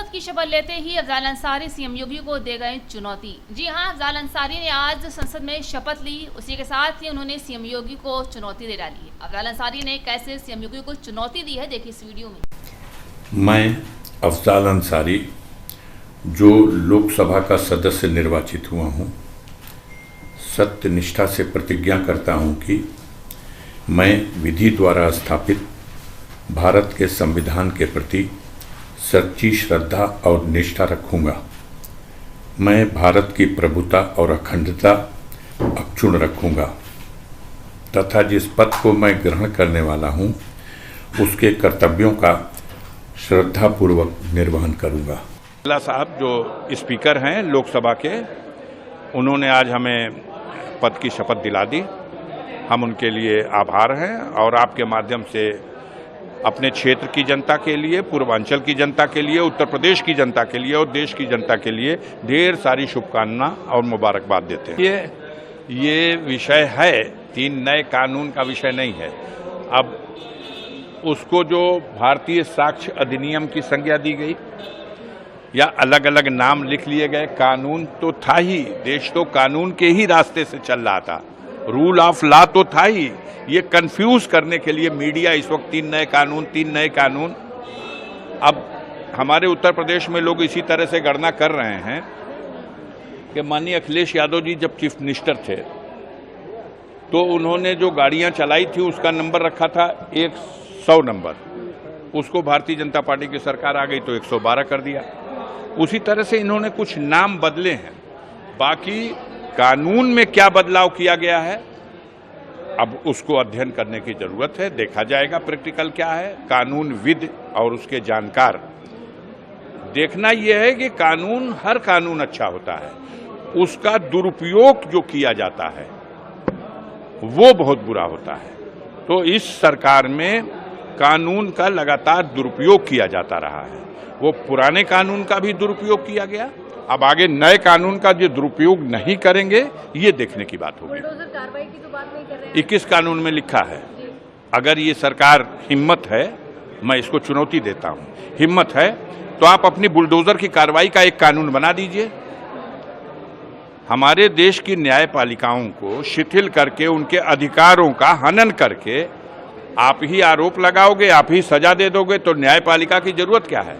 पद की शपथ लेते ही अफजाल अंसारी सीएम योगी को दे गए चुनौती। जी हां, अफजाल अंसारी ने आज संसद में शपथ ली, उसी के साथ ही उन्होंने सीएम योगी को चुनौती दे डाली। अफजाल अंसारी ने कैसे सीएम योगी को चुनौती दी है, देखिए इस वीडियो में। मैं अफजाल अंसारी जो लोकसभा का सदस्य निर्वाचित हुआ हूं, सत्य निष्ठा से प्रतिज्ञा करता हूं कि मैं विधि द्वारा स्थापित भारत के संविधान के प्रति सच्ची श्रद्धा और निष्ठा रखूंगा। मैं भारत की प्रभुता और अखंडता अक्षुण्ण रखूंगा तथा जिस पद को मैं ग्रहण करने वाला हूं, उसके कर्तव्यों का श्रद्धापूर्वक निर्वहन करूंगा। अल्लाह साहब जो स्पीकर हैं लोकसभा के, उन्होंने आज हमें पद की शपथ दिला दी। हम उनके लिए आभार हैं और आपके माध्यम से अपने क्षेत्र की जनता के लिए, पूर्वांचल की जनता के लिए, उत्तर प्रदेश की जनता के लिए और देश की जनता के लिए ढेर सारी शुभकामना और मुबारकबाद देते हैं। ये विषय है, 3 नए कानून का विषय नहीं है। अब उसको जो भारतीय साक्ष्य अधिनियम की संज्ञा दी गई या अलग अलग नाम लिख लिए गए, कानून तो था ही, देश तो कानून के ही रास्ते से चल रहा था, रूल ऑफ लॉ तो था ही। ये कंफ्यूज करने के लिए मीडिया इस वक्त 3 नए कानून। अब हमारे उत्तर प्रदेश में लोग इसी तरह से गणना कर रहे हैं कि माननीय अखिलेश यादव जी जब चीफ मिनिस्टर थे तो उन्होंने जो गाड़ियां चलाई थी उसका नंबर रखा था 100 नंबर, उसको भारतीय जनता पार्टी की सरकार आ गई तो 112 कर दिया। उसी तरह से इन्होंने कुछ नाम बदले हैं, बाकी कानून में क्या बदलाव किया गया है अब उसको अध्ययन करने की जरूरत है, देखा जाएगा प्रैक्टिकल क्या है। कानूनविद और उसके जानकार, देखना यह है कि कानून, हर कानून अच्छा होता है, उसका दुरुपयोग जो किया जाता है वो बहुत बुरा होता है। तो इस सरकार में कानून का लगातार दुरुपयोग किया जाता रहा है। वो पुराने कानून का भी दुरुपयोग किया गया, अब आगे नए कानून का जो दुरुपयोग नहीं करेंगे, ये देखने की बात होगी। बुलडोजर कार्रवाई की तो बात नहीं कर रहे हैं। 21 कानून में लिखा है। अगर ये सरकार हिम्मत है, मैं इसको चुनौती देता हूं, हिम्मत है तो आप अपनी बुलडोजर की कार्रवाई का एक कानून बना दीजिए। हमारे देश की न्यायपालिकाओं को शिथिल करके, उनके अधिकारों का हनन करके आप ही आरोप लगाओगे, आप ही सजा दे दोगे, तो न्यायपालिका की जरूरत क्या है?